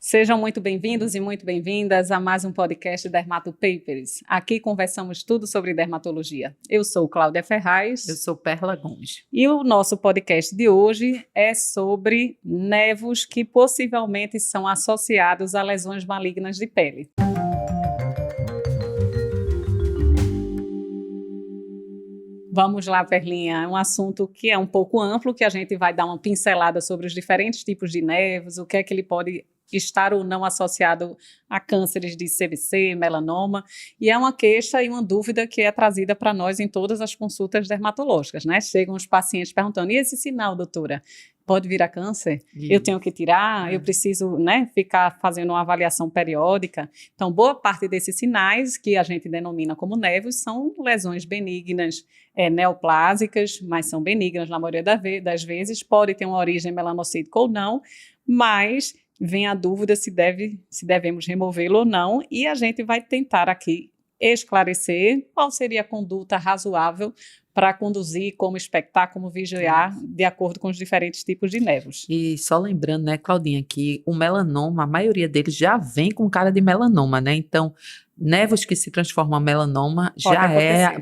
Sejam muito bem-vindos e muito bem-vindas a mais um podcast Dermato Papers. Aqui conversamos tudo sobre dermatologia. Eu sou Cláudia Ferraz. Eu sou Perla Gomes. E o nosso podcast de hoje é sobre nevos que possivelmente são associados a lesões malignas de pele. Vamos lá, Perlinha, é um assunto que é um pouco amplo, que a gente vai dar uma pincelada sobre os diferentes tipos de nevos, o que é que ele pode estar ou não associado a cânceres de CVC, melanoma, e é uma queixa e uma dúvida que é trazida para nós em todas as consultas dermatológicas, né? Chegam os pacientes perguntando, e esse sinal, doutora? Pode virar câncer? Eu tenho que tirar? Eu preciso, né, ficar fazendo uma avaliação periódica? Então, boa parte desses sinais, que a gente denomina como nevos, são lesões benignas, neoplásicas, mas são benignas na maioria das vezes, pode ter uma origem melanocítica ou não, mas vem a dúvida se devemos removê-lo ou não, e a gente vai tentar aqui esclarecer qual seria a conduta razoável para conduzir, como expectar, como vigiar, de acordo com os diferentes tipos de nevos. E só lembrando, né, Claudinha, que o melanoma, a maioria deles já vem com cara de melanoma, né? Então, nevos que se transformam em melanoma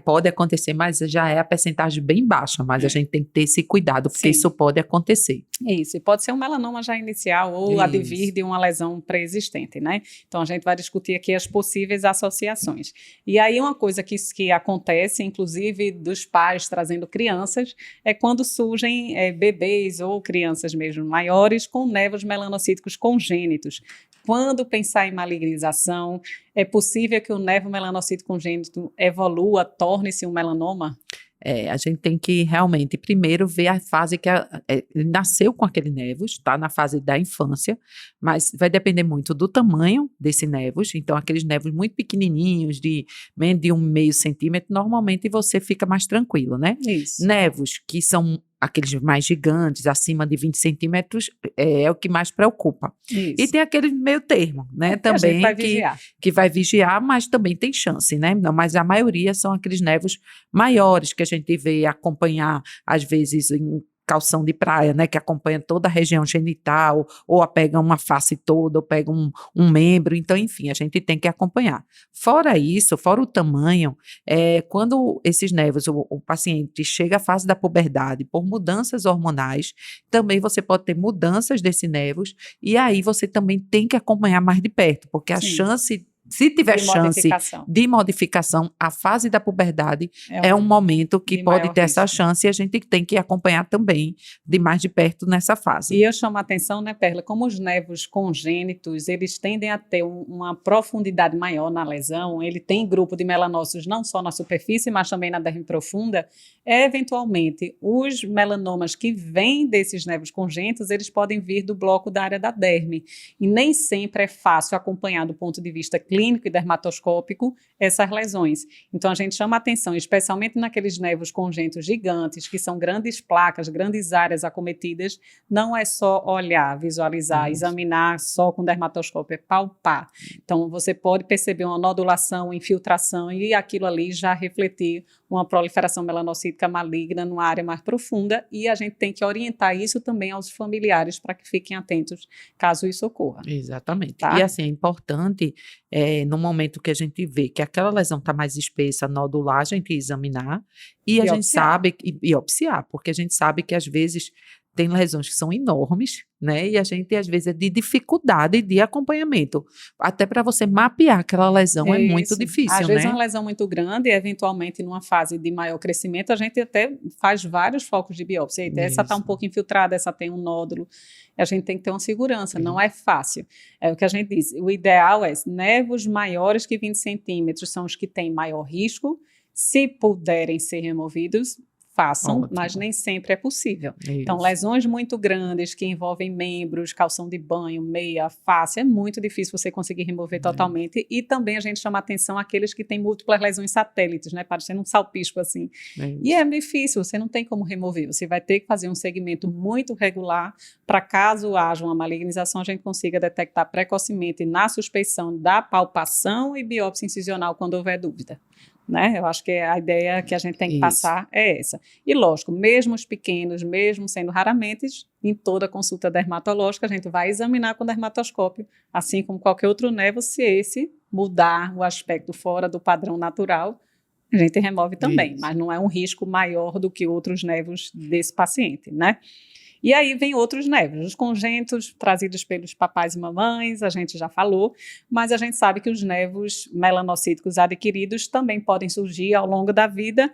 pode acontecer, mas já é a percentagem bem baixa, mas a gente tem que ter esse cuidado, porque isso pode acontecer. Isso, e pode ser um melanoma já inicial ou advir de uma lesão pré-existente, né? Então, a gente vai discutir aqui as possíveis associações. E aí, uma coisa que acontece, inclusive dos pais trazendo crianças, é quando surgem bebês ou crianças mesmo maiores com nevos melanocíticos congênitos. Quando pensar em malignização, é possível que o nevo melanocítico congênito evolua, torne-se um melanoma? A gente tem que realmente primeiro ver a fase que ele nasceu com aquele nevos, tá? Na fase da infância, mas vai depender muito do tamanho desse nevos. Então, aqueles nevos muito pequenininhos, de menos de 1,5 centímetro, normalmente você fica mais tranquilo, né? Isso. Nevos que são aqueles mais gigantes, acima de 20 centímetros, é o que mais preocupa. Isso. E tem aquele meio termo, né? Também que vai vigiar, mas também tem chance, né? Não, mas a maioria são aqueles nevos maiores que a gente vê acompanhar, às vezes, em calção de praia, né, que acompanha toda a região genital, ou pega uma face toda, ou pega um membro, então, enfim, a gente tem que acompanhar. Fora isso, fora o tamanho, quando esses nevos, o paciente chega à fase da puberdade por mudanças hormonais, também você pode ter mudanças desse nevos, e aí você também tem que acompanhar mais de perto, porque a chance, se tiver chance de modificação, a fase da puberdade é um momento que pode ter essa chance, e a gente tem que acompanhar também de mais de perto nessa fase. E eu chamo a atenção, né, Perla, como os nevos congênitos, eles tendem a ter uma profundidade maior na lesão, ele tem grupo de melanócitos não só na superfície, mas também na derme profunda, eventualmente, os melanomas que vêm desses nevos congênitos, eles podem vir do bloco da área da derme, e nem sempre é fácil acompanhar do ponto de vista clínico e dermatoscópico essas lesões. Então, a gente chama a atenção, especialmente naqueles nevos congênitos gigantes, que são grandes placas, grandes áreas acometidas, não é só olhar, visualizar, examinar só com dermatoscópio, é palpar. Então, você pode perceber uma nodulação, infiltração, e aquilo ali já refletir uma proliferação melanocítica maligna numa área mais profunda, e a gente tem que orientar isso também aos familiares para que fiquem atentos caso isso ocorra. Exatamente. Tá? E assim, é importante, no momento que a gente vê que aquela lesão está mais espessa, nodular, a gente examinar, e a gente sabe, e biopsiar, porque a gente sabe que às vezes tem lesões que são enormes, né? E a gente, às vezes, é de dificuldade de acompanhamento. Até para você mapear aquela lesão é muito difícil, Às vezes, uma lesão muito grande, eventualmente, numa fase de maior crescimento, a gente até faz vários focos de biópsia. Essa está um pouco infiltrada, essa tem um nódulo. A gente tem que ter uma segurança, não é fácil. É o que a gente diz. O ideal é nevos maiores que 20 centímetros são os que têm maior risco. Se puderem ser removidos, façam, mas nem sempre é possível. Então, lesões muito grandes que envolvem membros, calção de banho, meia, face, é muito difícil você conseguir remover totalmente. E também a gente chama atenção àqueles que têm múltiplas lesões satélites, né, parecendo um salpisco assim. E é difícil, você não tem como remover, você vai ter que fazer um segmento muito regular para caso haja uma malignização, a gente consiga detectar precocemente na suspeição da palpação e biópsia incisional quando houver dúvida. né? Eu acho que a ideia que a gente tem que passar é essa. E lógico, mesmo os pequenos, mesmo sendo raramente, em toda consulta dermatológica, a gente vai examinar com dermatoscópio, assim como qualquer outro nevo, se esse mudar o aspecto fora do padrão natural, a gente remove também, mas não é um risco maior do que outros nevos desse paciente, né? E aí vem outros nevos, os congênitos trazidos pelos papais e mamães, a gente já falou, mas a gente sabe que os nevos melanocíticos adquiridos também podem surgir ao longo da vida.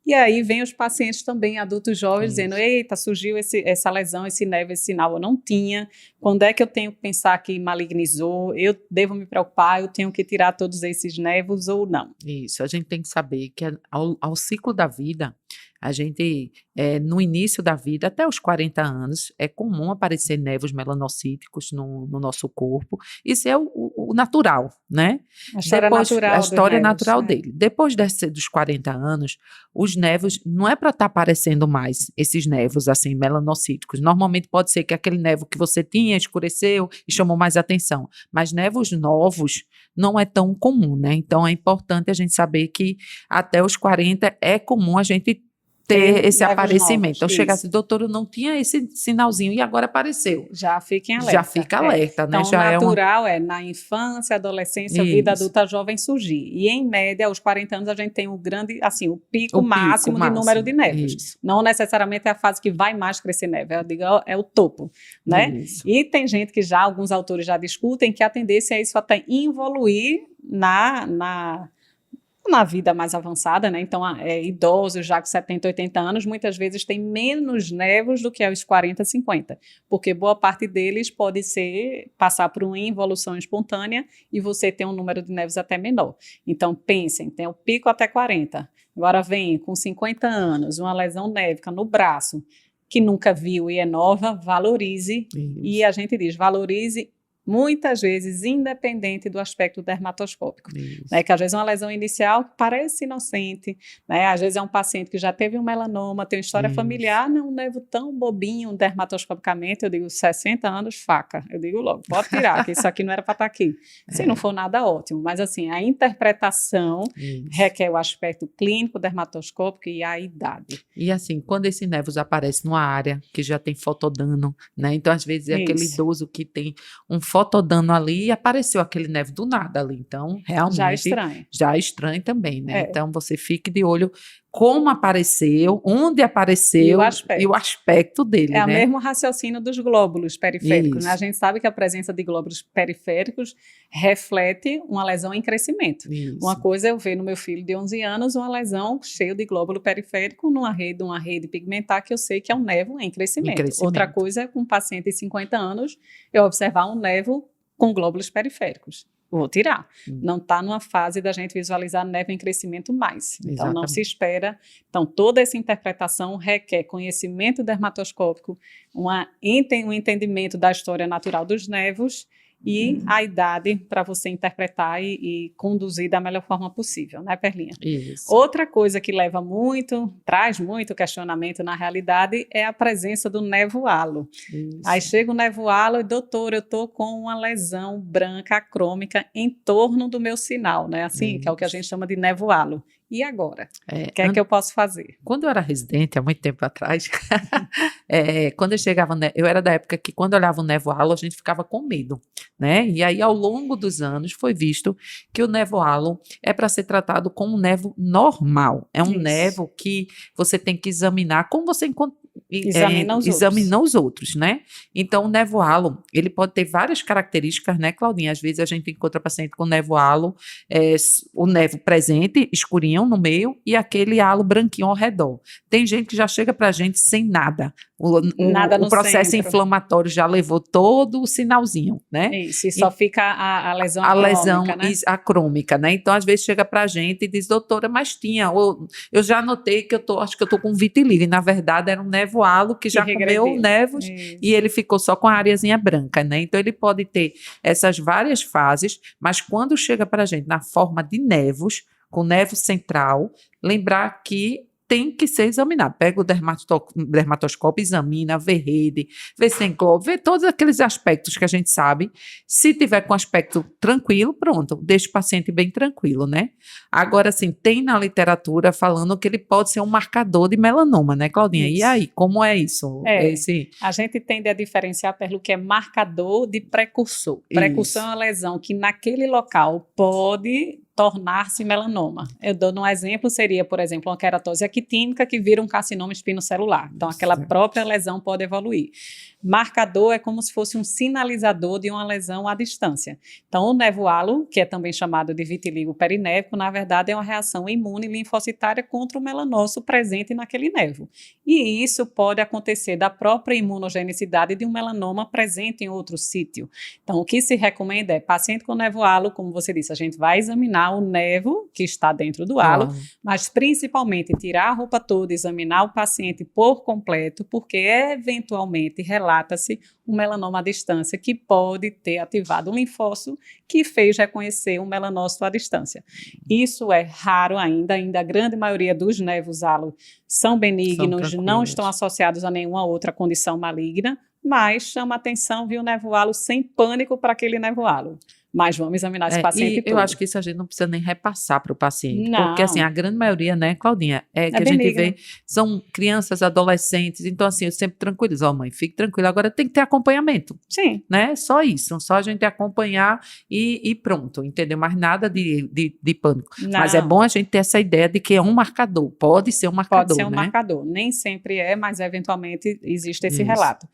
E aí vem os pacientes também, adultos jovens, dizendo, eita, surgiu essa lesão, esse nevo, esse sinal eu não tinha, quando é que eu tenho que pensar que malignizou, eu devo me preocupar, eu tenho que tirar todos esses nevos ou não? Isso, a gente tem que saber que ao ciclo da vida, a gente, no início da vida, até os 40 anos, é comum aparecer nevos melanocíticos no nosso corpo. Isso é o natural, né? A história natural, a história natural dele. Depois dos 40 anos, os nevos, não é para estar aparecendo mais esses nevos assim, melanocíticos. Normalmente pode ser que aquele nevo que você tinha escureceu e chamou mais atenção. Mas nevos novos não é tão comum, né? Então é importante a gente saber que até os 40 é comum a gente ter esse aparecimento. Novos, então, chega assim, doutor, eu não tinha esse sinalzinho e agora apareceu. Já fiquem alerta. Já fica alerta, né? Então, já natural na infância, adolescência, vida adulta jovem surgir. E, em média, aos 40 anos, a gente tem o grande, assim, o pico máximo de número de nevos. Isso. Não necessariamente é a fase que vai mais crescer neve, eu digo, é o topo, né? Isso. E tem gente que já, alguns autores já discutem que a tendência é isso até evoluir na vida mais avançada, né? Então, idosos já com 70, 80 anos, muitas vezes têm menos nevos do que aos 40, 50, porque boa parte deles pode passar por uma involução espontânea e você tem um número de nevos até menor. Então, pensem, tem o pico até 40, agora vem com 50 anos, uma lesão névica no braço, que nunca viu e é nova, valorize, e a gente diz, valorize muitas vezes independente do aspecto dermatoscópico, né, que às vezes é uma lesão inicial que parece inocente, né, às vezes é um paciente que já teve um melanoma, tem uma história familiar, não um nevo tão bobinho dermatoscopicamente, eu digo 60 anos, faca, eu digo logo, pode tirar, que isso aqui não era para estar aqui, se não for nada ótimo, mas assim, a interpretação requer o aspecto clínico, dermatoscópico e a idade. E assim, quando esse nevos aparece numa área que já tem fotodano, né, então às vezes é aquele idoso que tem um fotodano ali e apareceu aquele nevo do nada ali, então realmente já é estranho também, né? Então você fique de olho como apareceu, onde apareceu e o aspecto dele, né? É o mesmo raciocínio dos glóbulos periféricos, né? A gente sabe que a presença de glóbulos periféricos reflete uma lesão em crescimento. Uma coisa é eu ver no meu filho de 11 anos uma lesão cheia de glóbulo periférico numa rede pigmentar que eu sei que é um nevo em crescimento. Outra coisa é com um paciente de 50 anos eu observar um nevo com glóbulos periféricos. Vou tirar. Não está numa fase da gente visualizar nevo em crescimento mais. Então, não se espera. Então, toda essa interpretação requer conhecimento dermatoscópico, um entendimento da história natural dos nevos e a idade para você interpretar e conduzir da melhor forma possível, né, Perlinha? Isso. Outra coisa que traz muito questionamento na realidade é a presença do nevoalo. Aí chega o nevoalo e, doutor, eu estou com uma lesão branca acrômica em torno do meu sinal, né? Assim, que é o que a gente chama de nevoalo. E agora? O que é que eu posso fazer? Quando eu era residente, há muito tempo atrás, quando eu chegava, eu era da época que quando eu olhava o nevoalo, a gente ficava com medo, né? E aí, ao longo dos anos, foi visto que o nevoalo é para ser tratado como um nevo normal. É um nevo que você tem que examinar como você examina os outros, né? Então, o nevoalo, ele pode ter várias características, né, Claudinha? Às vezes a gente encontra paciente com nevoalo, o nevo presente, escurinho no meio, e aquele halo branquinho ao redor. Tem gente que já chega pra gente sem nada. O processo inflamatório já levou todo o sinalzinho, né? Isso, e só fica a lesão acrômica, né? acrômica, né? Então, às vezes, chega pra gente e diz, doutora, mas tinha, eu já notei que acho que eu tô com vitiligo, e na verdade era um nevoalo que já comeu nevos e ele ficou só com a areazinha branca, né? Então, ele pode ter essas várias fases, mas quando chega pra gente na forma de nevos, com nevo central, lembrar que tem que ser examinado. Pega o dermatoscópio, examina, vê rede, vê se tem globo, vê todos aqueles aspectos que a gente sabe. Se tiver com aspecto tranquilo, pronto, deixa o paciente bem tranquilo, né? Agora, assim, tem na literatura falando que ele pode ser um marcador de melanoma, né, Claudinha? Isso. E aí, como é isso? A gente tende a diferenciar pelo que é marcador de precursor. Precursor é uma lesão que naquele local pode tornar-se melanoma. Eu dou um exemplo, seria, por exemplo, uma queratose actínica que vira um carcinoma espinocelular. Então, aquela própria lesão pode evoluir. Marcador é como se fosse um sinalizador de uma lesão à distância. Então, o nevoalo, que é também chamado de vitiligo perinévico, na verdade é uma reação imune linfocitária contra o melanócito presente naquele nevo. E isso pode acontecer da própria imunogenicidade de um melanoma presente em outro sítio. Então, o que se recomenda é, paciente com nevoalo, como você disse, a gente vai examinar o nevo que está dentro do halo, mas principalmente tirar a roupa toda, examinar o paciente por completo, porque eventualmente relata-se um melanoma à distância que pode ter ativado um linfócito que fez reconhecer um melanócito à distância. Isso é raro ainda a grande maioria dos nevos halo são benignos, não estão associados a nenhuma outra condição maligna, mas chama atenção, viu, nevo halo sem pânico para aquele nevo halo. Mas vamos examinar esse paciente todo. Eu acho que isso a gente não precisa nem repassar para o paciente. Não. Porque, assim, a grande maioria, né, Claudinha, que a gente vê, são crianças, adolescentes. Então, assim, eu sempre tranquilizo. Mãe, fique tranquila. Agora tem que ter acompanhamento. Sim. Né? Só isso. Só a gente acompanhar e pronto, entendeu? Mas nada de pânico. Não. Mas é bom a gente ter essa ideia de que é um marcador. Pode ser um marcador, Pode ser um marcador. Nem sempre é, mas eventualmente existe esse relato.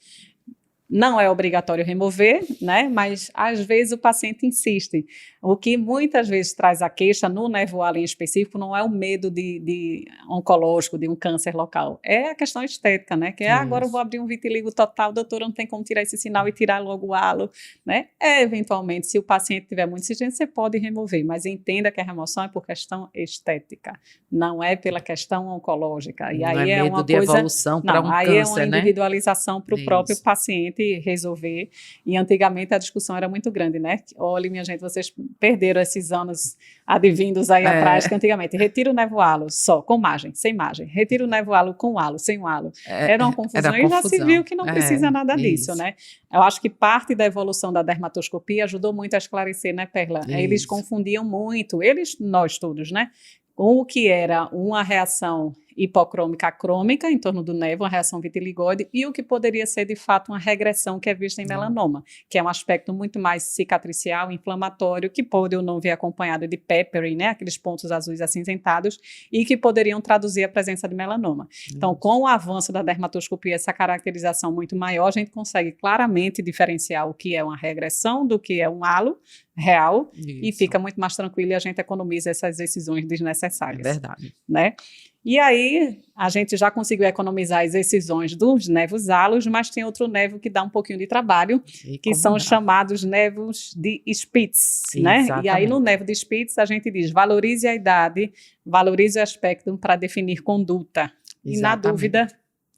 Não é obrigatório remover, né? Mas às vezes o paciente insiste. O que muitas vezes traz a queixa no nevoalo em específico não é o medo de oncológico, de um câncer local. É a questão estética, né? Que agora eu vou abrir um vitiligo total, doutora, não tem como tirar esse sinal e tirar logo o halo, né? Eventualmente, se o paciente tiver muito insistente, você pode remover, mas entenda que a remoção é por questão estética, não é pela questão oncológica. E não aí é medo uma de evolução para um câncer, aí é uma individualização para o próprio paciente resolver. E antigamente a discussão era muito grande, né? Olha, minha gente, vocês perderam esses anos advindos aí atrás, que antigamente retira o nevoalo só, com margem, sem margem. Retira o nevoalo com halo, sem o halo. Era uma confusão e já se viu que não precisa nada disso, né? Eu acho que parte da evolução da dermatoscopia ajudou muito a esclarecer, né, Perla? Eles confundiam muito, nós todos, né? O que era uma reação hipocrômica crômica em torno do nevo, uma reação vitiligoide, e o que poderia ser de fato uma regressão que é vista em melanoma, que é um aspecto muito mais cicatricial, inflamatório, que pode ou não vir acompanhado de papering, né, aqueles pontos azuis acinzentados, e que poderiam traduzir a presença de melanoma. Então, com o avanço da dermatoscopia, essa caracterização muito maior, a gente consegue claramente diferenciar o que é uma regressão do que é um halo real, e fica muito mais tranquilo e a gente economiza essas decisões desnecessárias. É verdade. Né? E aí, a gente já conseguiu economizar as excisões dos nevos halos, mas tem outro nevo que dá um pouquinho de trabalho, que são os chamados nevos de Spitz, né? E aí, no nevo de Spitz, a gente diz, valorize a idade, valorize o aspecto para definir conduta. Exatamente. E, na dúvida,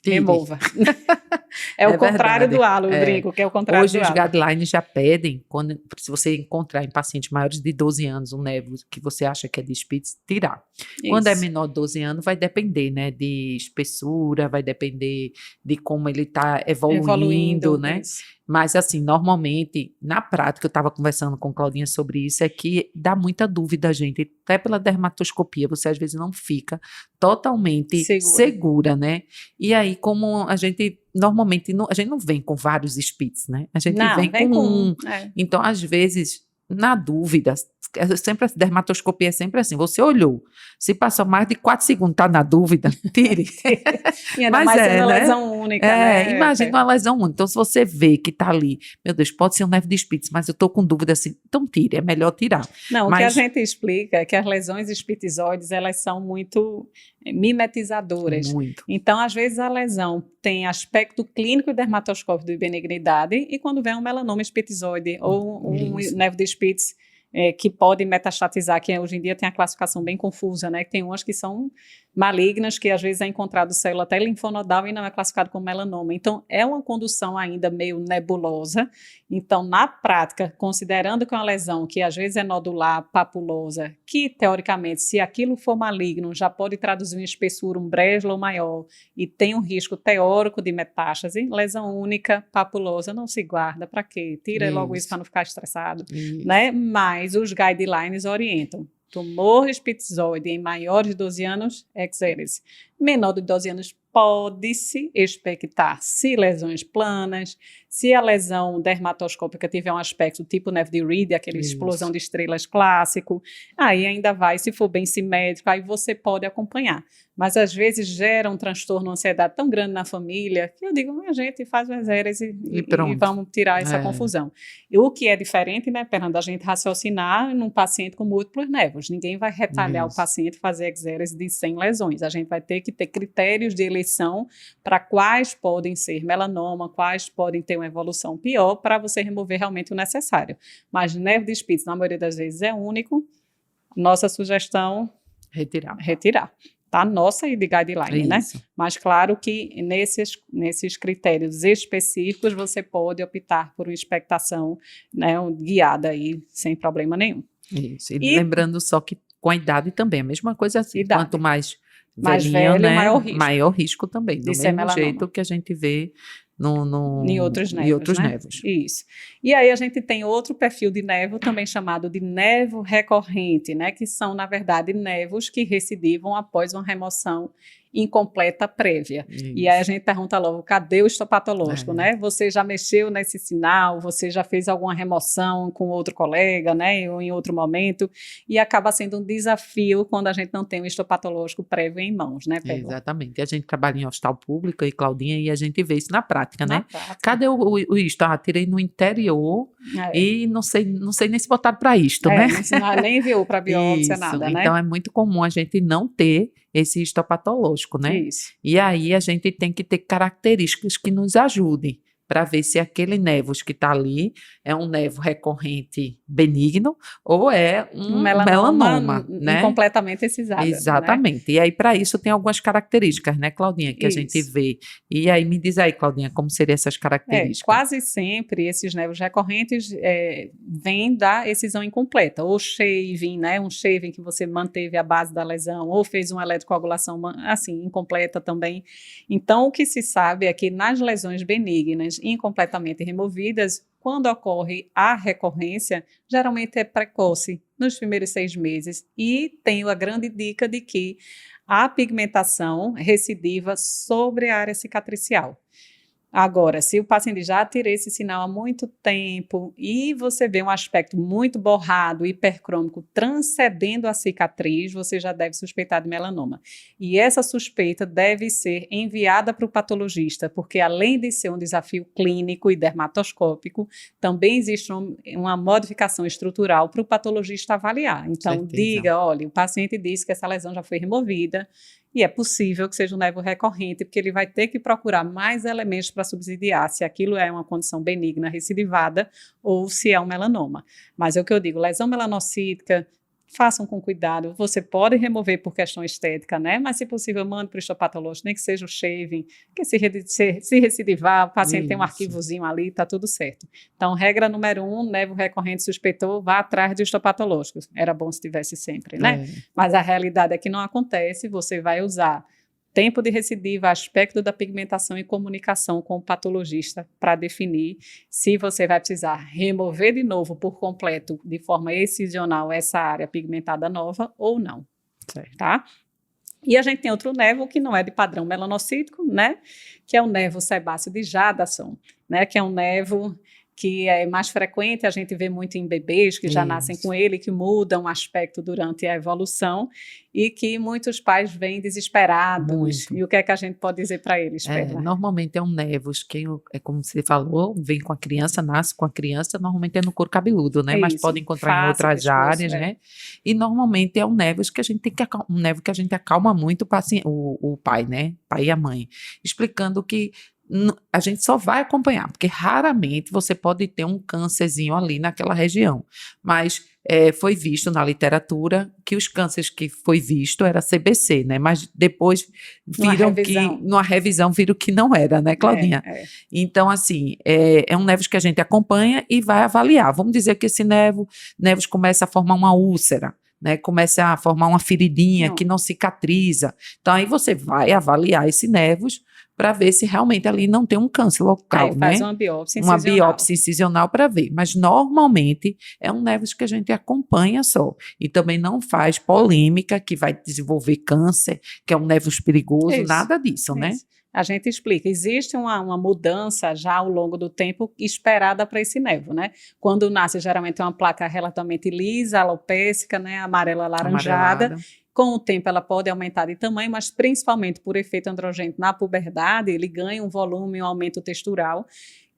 remova. É o contrário do halo, eu brinco, que é o contrário do halo. Hoje os guidelines já pedem, se você encontrar em pacientes maiores de 12 anos um nevo que você acha que é de Spitz, tirar. Isso. Quando é menor de 12 anos, vai depender, né, de espessura, vai depender de como ele está evoluindo, né? Isso. Mas, assim, normalmente, na prática, eu estava conversando com Claudinha sobre isso, é que dá muita dúvida, gente. Até pela dermatoscopia, você às vezes não fica totalmente segura, né? E aí, como a gente, normalmente, a gente não vem com vários Spitz, né? A gente vem com um. Então, às vezes, na dúvida, sempre a dermatoscopia é sempre assim, você olhou, se passou mais de 4 segundos, tá na dúvida, tire. E ainda mais sendo uma lesão única, né? Imagina uma lesão única, então se você vê que tá ali, meu Deus, pode ser um nevo de Spitz, mas eu tô com dúvida assim, então tire, é melhor tirar. Não, o que a gente explica é que as lesões espitizoides, elas são muito mimetizadoras. Muito. Então, às vezes a lesão tem aspecto clínico e dermatoscópico de benignidade, e quando vem um melanoma espitizoide ou um nevo de Spitz, que pode metastatizar, que hoje em dia tem a classificação bem confusa, né? Que tem umas que são malignas, que às vezes é encontrado célula até linfonodal e não é classificado como melanoma. Então, é uma condução ainda meio nebulosa. Então, na prática, considerando que é uma lesão que às vezes é nodular, papulosa, que teoricamente, se aquilo for maligno, já pode traduzir uma espessura, um brejo maior e tem um risco teórico de metástase, lesão única, papulosa, não se guarda, para quê? Tira logo isso para não ficar estressado, né? Mas os guidelines orientam. Tumor espitizoide em maiores de 12 anos, exérese. Menor de 12 anos, pode-se expectar, se lesões planas, se a lesão dermatoscópica tiver um aspecto tipo nevo de Reed, aquela explosão de estrelas clássico, aí ainda vai, se for bem simétrico, aí você pode acompanhar. Mas às vezes gera um transtorno, uma ansiedade tão grande na família, que eu digo, a gente faz o exérese e vamos tirar essa confusão. E o que é diferente, né, Fernanda, a gente raciocinar num paciente com múltiplos nevos. Ninguém vai retalhar o paciente fazer exérese de 100 lesões. A gente vai ter que ter critérios de eleição para quais podem ser melanoma, quais podem ter uma evolução pior, para você remover realmente o necessário. Mas nevo de Spitz, na maioria das vezes, é único. Nossa sugestão, retirar. Tá? Nossa e de guideline, né? Mas claro que nesses critérios específicos você pode optar por uma expectação, né, guiada aí, sem problema nenhum. Isso. E lembrando só que com a idade também, a mesma coisa assim, quanto mais velho, né, maior risco também, do mesmo jeito que a gente vê em outros nevos. Isso. E aí a gente tem outro perfil de nevo, também chamado de nevo recorrente, né, que são, na verdade, nevos que recidivam após uma remoção incompleta prévia. Isso. E aí a gente pergunta logo, cadê o histopatológico, né? Você já mexeu nesse sinal, você já fez alguma remoção com outro colega, né, ou em outro momento, e acaba sendo um desafio quando a gente não tem o histopatológico prévio em mãos, né, Pedro? Exatamente. A gente trabalha em hospital público, e Claudinha, e a gente vê isso na prática, né? Cadê o isto? Tirei no interior e não sei nem se botaram para isto, né? Não, nem viu para biópsia, nada, né? Então, é muito comum a gente não ter esse histopatológico, né? Isso. E aí a gente tem que ter características que nos ajudem para ver se aquele nevus que está ali é um nevo recorrente benigno ou é um melanoma, né? Incompletamente excisado. Exatamente. Né? E aí, para isso, tem algumas características, né, Claudinha, que a gente vê. E aí, me diz aí, Claudinha, como seriam essas características? Quase sempre esses nevos recorrentes vêm da excisão incompleta, ou shaving, né, um shaving que você manteve a base da lesão, ou fez uma eletrocoagulação, assim, incompleta também. Então, o que se sabe é que nas lesões benignas, incompletamente removidas, quando ocorre a recorrência, geralmente é precoce, nos primeiros 6 meses, e tenho a grande dica de que a pigmentação recidiva sobre a área cicatricial. Agora, se o paciente já tirou esse sinal há muito tempo e você vê um aspecto muito borrado, hipercrômico, transcendendo a cicatriz, você já deve suspeitar de melanoma. E essa suspeita deve ser enviada para o patologista, porque além de ser um desafio clínico e dermatoscópico, também existe uma modificação estrutural para o patologista avaliar. Então, diga, olha, o paciente disse que essa lesão já foi removida, e é possível que seja um nevo recorrente, porque ele vai ter que procurar mais elementos para subsidiar se aquilo é uma condição benigna recidivada ou se é um melanoma. Mas é o que eu digo, lesão melanocítica, façam com cuidado. Você pode remover por questão estética, né? Mas, se possível, mande para o histopatológico, nem que seja o shaving, que se recidivar, o paciente tem um arquivozinho ali, está tudo certo. Então, regra número 1, nevo recorrente suspeitou, vá atrás de histopatológico. Era bom se tivesse sempre, né? Mas a realidade é que não acontece, você vai usar tempo de recidiva, aspecto da pigmentação e comunicação com o patologista para definir se você vai precisar remover de novo por completo, de forma excisional, essa área pigmentada nova ou não. Certo. Tá? E a gente tem outro nevo que não é de padrão melanocítico, né? Que é o nevo sebáceo de Jadassohn, né? Que é um nevo que é mais frequente, a gente vê muito em bebês que já nascem com ele, que mudam o aspecto durante a evolução e que muitos pais vêm desesperados. Muito. E o que é que a gente pode dizer para eles, Perla? Normalmente é um nevus, que é como você falou, vem com a criança, nasce com a criança, normalmente é no couro cabeludo, né? Mas pode encontrar em outras áreas, né? E normalmente é um nevus que a gente tem que acalma muito o pai, né? Pai e a mãe, explicando que a gente só vai acompanhar, porque raramente você pode ter um câncerzinho ali naquela região, mas foi visto na literatura que os cânceres que foi visto era CBC, né? Mas depois viram numa revisão viram que não era, né, Claudinha? Então, assim, é um névos que a gente acompanha e vai avaliar. Vamos dizer que esse névos começa a formar uma úlcera, né, começa a formar uma feridinha que não cicatriza. Então, aí você vai avaliar esse névos para ver se realmente ali não tem um câncer local, aí faz né? uma biópsia incisional. Uma biópsia incisional para ver. Mas, normalmente, é um névos que a gente acompanha só. E também não faz polêmica que vai desenvolver câncer, que é um névos perigoso, nada disso, né? A gente explica, existe uma mudança já ao longo do tempo esperada para esse névoa, né? Quando nasce, geralmente é uma placa relativamente lisa, alopécica, né? Amarela alaranjada. Com o tempo ela pode aumentar de tamanho, mas principalmente por efeito androgênico na puberdade, ele ganha um volume, um aumento textural,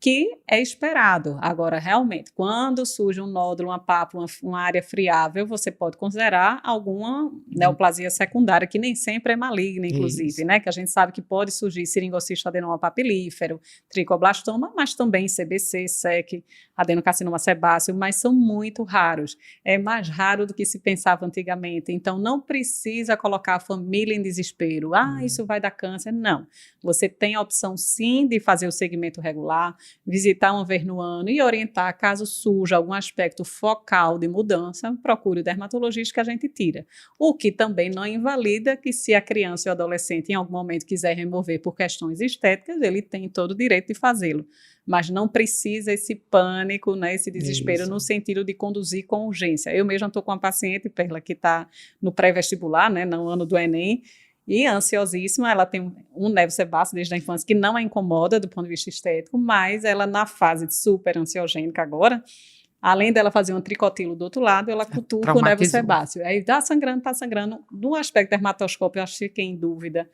que é esperado. Agora, realmente, quando surge um nódulo, uma pápula, uma área friável, você pode considerar alguma neoplasia secundária, que nem sempre é maligna, inclusive, né? Que a gente sabe que pode surgir seringocisto adenoma papilífero, tricoblastoma, mas também CBC, SEC, adenocarcinoma sebáceo, mas são muito raros. É mais raro do que se pensava antigamente. Então, não precisa colocar a família em desespero. Isso vai dar câncer. Não. Você tem a opção, sim, de fazer o segmento regular, visitar uma vez no ano e orientar, caso surja algum aspecto focal de mudança, procure o dermatologista que a gente tira. O que também não invalida que, se a criança ou adolescente em algum momento quiser remover por questões estéticas, ele tem todo o direito de fazê-lo. Mas não precisa esse pânico, né, esse desespero no sentido de conduzir com urgência. Eu mesma estou com uma paciente, Perla, que está no pré-vestibular, né, no ano do Enem, e ansiosíssima. Ela tem um névio sebáceo desde a infância que não a incomoda do ponto de vista estético, mas ela, na fase de super ansiogênica agora, além dela fazer um tricotilo do outro lado, ela cutuca o névio sebáceo. Aí tá sangrando. No aspecto dermatoscópico, eu acho que fiquei em dúvida.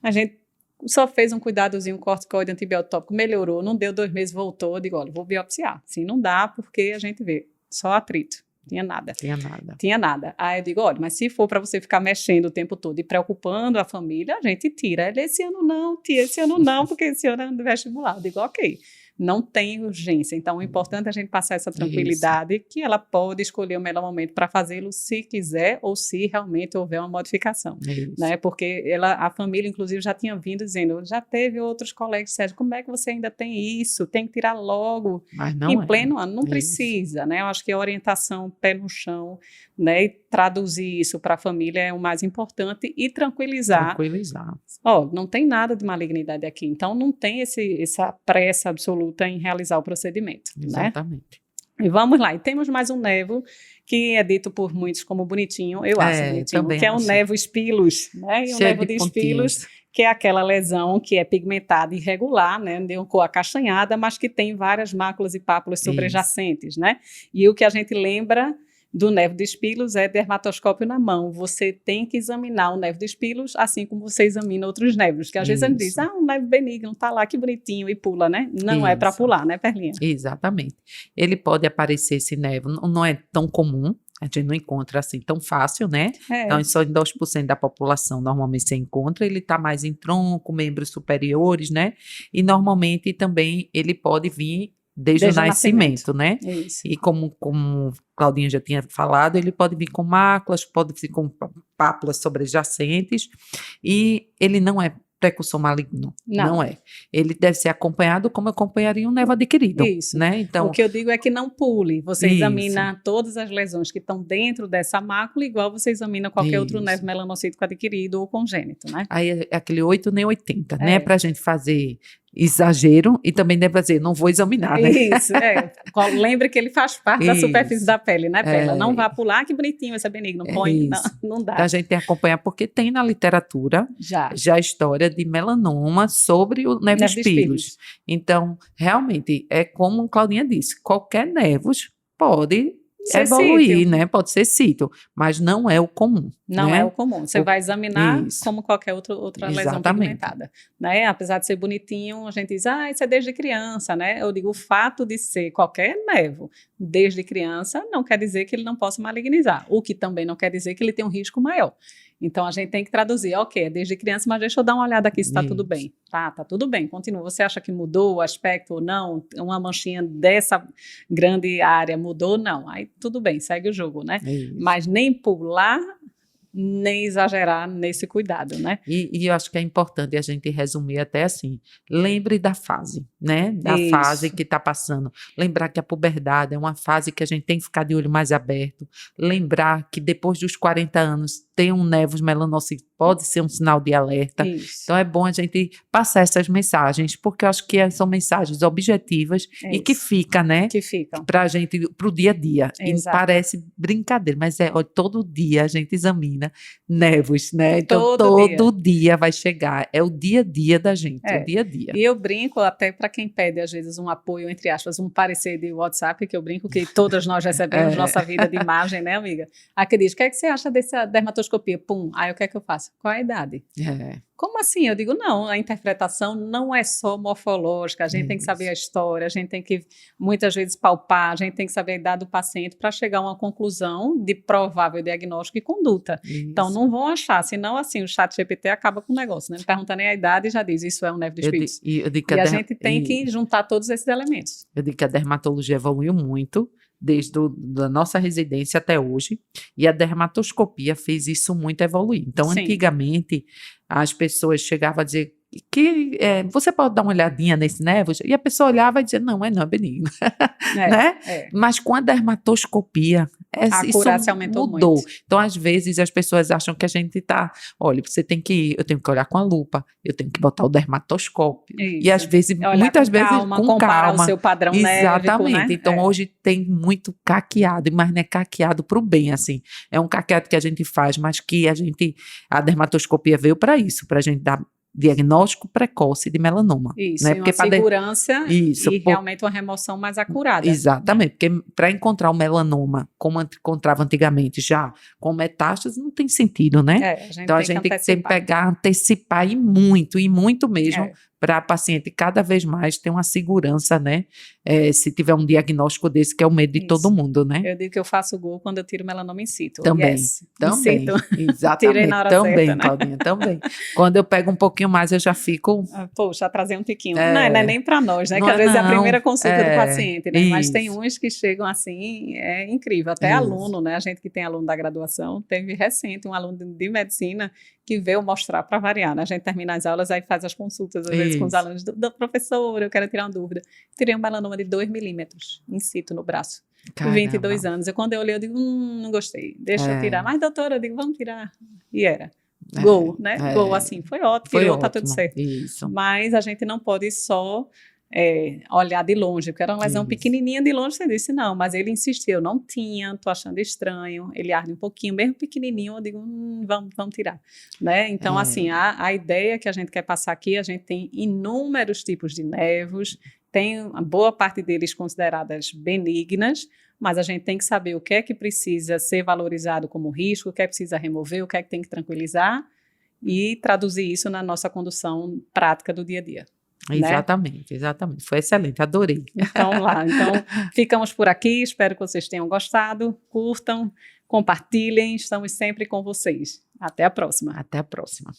A gente só fez um cuidadozinho, um corticoide antibiótico, melhorou, não deu 2 meses, voltou. Eu digo, olha, vou biopsiar. Sim, não dá, porque a gente vê só atrito. Tinha nada. Aí eu digo, olha, mas se for para você ficar mexendo o tempo todo e preocupando a família, a gente tira. Ele, esse ano não, tia, esse ano não, porque esse ano é do vestibular. Eu digo, ok. Não tem urgência. Então, o importante é a gente passar essa tranquilidade, que ela pode escolher o melhor momento para fazê-lo, se quiser, ou se realmente houver uma modificação. Né? Porque a família, inclusive, já tinha vindo dizendo, já teve outros colegas, Sérgio, como é que você ainda tem isso? Tem que tirar logo. Mas não em pleno ano. Não precisa, né? Eu acho que a orientação, pé no chão, né? E traduzir isso para a família é o mais importante, e tranquilizar. Não tem nada de malignidade aqui, então não tem essa pressa absoluta em realizar o procedimento. Exatamente. Né? E vamos lá, e temos mais um névoa que é dito por muitos como bonitinho, eu acho bonitinho, que é o névoa espilos, né? E o névoa de espilos, que é aquela lesão que é pigmentada e irregular, né? De uma cor acastanhada, mas que tem várias máculas e pápulas sobrejacentes, né? E o que a gente lembra do névoa de espilos é dermatoscópio na mão. Você tem que examinar o névoa de espilos assim como você examina outros névoos, que às vezes a gente diz, um névoa benigno, tá lá, que bonitinho, e pula, né? Não é para pular, né, Perlinha? Exatamente. Ele pode aparecer, esse névoa, não é tão comum, a gente não encontra assim tão fácil, né? Então, só em 2% da população normalmente você encontra. Ele está mais em tronco, membros superiores, né? E normalmente também ele pode vir desde o nascimento, né? Isso. E como Claudinha já tinha falado, ele pode vir com máculas, pode vir com pápulas sobrejacentes, e ele não é precursor maligno, não é. Ele deve ser acompanhado como acompanharia um névoa adquirido. Isso. Né? Então, o que eu digo é que não pule. Você examina todas as lesões que estão dentro dessa mácula, igual você examina qualquer outro névoa melanocítico adquirido ou congênito, né? Aí é aquele 8 nem 80, né? Para a gente fazer exagero, e também deve fazer, não vou examinar, né? Isso, lembre que ele faz parte da superfície da pele, né, Pela? Não vá pular, que bonitinho esse é benigno, põe, não dá. A gente tem que acompanhar, porque tem na literatura já a história de melanoma sobre o névoa de espilos. Então, realmente, é como Claudinha disse, qualquer névoos pode evoluir, né? Pode ser sítio, mas não é o comum. Não é o comum. Você vai examinar como qualquer outra lesão pigmentada, né? Apesar de ser bonitinho, a gente diz, isso é desde criança, né? Eu digo, o fato de ser qualquer névoa desde criança não quer dizer que ele não possa malignizar, o que também não quer dizer que ele tem um risco maior. Então, a gente tem que traduzir, ok, é desde criança, mas deixa eu dar uma olhada aqui se está tudo bem. Tá tudo bem, continua. Você acha que mudou o aspecto ou não? Uma manchinha dessa grande área mudou? Não. Aí tudo bem, segue o jogo, né? Mas nem pular, nem exagerar nesse cuidado, né? E eu acho que é importante a gente resumir até assim, lembre da fase, né? Da fase que está passando. Lembrar que a puberdade é uma fase que a gente tem que ficar de olho mais aberto. Lembrar que depois dos 40 anos tem um nevus melanócito, pode ser um sinal de alerta. Isso. Então é bom a gente passar essas mensagens, porque eu acho que são mensagens objetivas e que fica, né? Que ficam. Para a gente, para o dia a dia. Exato. E parece brincadeira, mas todo dia a gente examina nevos, né? Então todo dia vai chegar. É o dia a dia da gente, o dia a dia. E eu brinco até para quem pede, às vezes, um apoio, entre aspas, um parecer de WhatsApp, que eu brinco que todas nós recebemos nossa vida de imagem, né, amiga? Aqui diz, o que é que você acha dessa dermatoscopia? Pum, aí o que é que eu faço? Qual a idade? Como assim? Eu digo, não, a interpretação não é só morfológica, a gente tem que saber a história, a gente tem que, muitas vezes, palpar, a gente tem que saber a idade do paciente para chegar a uma conclusão de provável diagnóstico e conduta. Então, não vão achar, senão, assim, o ChatGPT acaba com o negócio, né? Não pergunta nem a idade e já diz, isso é um névoa de espíritos. E a gente tem que juntar todos esses elementos. Eu digo que a dermatologia evoluiu muito, desde a nossa residência até hoje, e a dermatoscopia fez isso muito evoluir. Então, antigamente, as pessoas chegavam a dizer que você pode dar uma olhadinha nesse névoa, e a pessoa olhava e dizia, não, é benigno. Né? Mas com a dermatoscopia, a acurácia aumentou mudou. Muito. Então, às vezes, as pessoas acham que a gente está, olha, eu tenho que olhar com a lupa, eu tenho que botar o dermatoscópio. Isso. E às vezes, muitas vezes, com comparar o seu padrão exatamente. Névico, né? Então, hoje tem muito caqueado, mas não é caqueado para o bem, assim. É um caqueado que a gente faz, mas que a dermatoscopia veio para isso, para a gente dar diagnóstico precoce de melanoma. Isso, né? Porque uma segurança realmente uma remoção mais acurada. Exatamente, porque para encontrar o melanoma, como encontrava antigamente, já com metástase, não tem sentido, né? Então a gente tem que antecipar e muito mesmo, para a paciente cada vez mais ter uma segurança, né? Se tiver um diagnóstico desse, que é o medo de todo mundo, né? Eu digo que eu faço gol quando eu tiro melanoma in situ. Também, também. Exatamente. Tirei na hora também, certa, né? Claudinha, também. Quando eu pego um pouquinho mais, eu já fico... Poxa, atrasei um tiquinho. Não é nem para nós, né? Que às vezes é a primeira consulta do paciente, né? Mas tem uns que chegam assim, é incrível. Até aluno, né? A gente que tem aluno da graduação, teve recente um aluno de medicina que veio mostrar para variar, né? A gente termina as aulas, aí faz as consultas, às vezes, com os alunos do professor, eu quero tirar uma dúvida. Tirei um melanoma de 2 milímetros in situ no braço, com 22 anos. E quando eu olhei, eu digo, não gostei, deixa eu tirar. Mas, doutora, eu digo, vamos tirar. E era. Gol, né? Gol, assim, foi ótimo, tirou, tá tudo certo. Isso. Mas a gente não pode só olhar de longe, porque era uma lesão pequenininha de longe, você disse, não, mas ele insistiu, eu não tinha, tô achando estranho, ele arde um pouquinho, mesmo pequenininho, eu digo, vamos tirar, né? Então, assim, a ideia que a gente quer passar aqui, a gente tem inúmeros tipos de névos, tem uma boa parte deles consideradas benignas, mas a gente tem que saber o que é que precisa ser valorizado como risco, o que é que precisa remover, o que é que tem que tranquilizar e traduzir isso na nossa condução prática do dia a dia. Exatamente, exatamente. Foi excelente, adorei. Então, ficamos por aqui, espero que vocês tenham gostado, curtam, compartilhem, estamos sempre com vocês. Até a próxima. Até a próxima.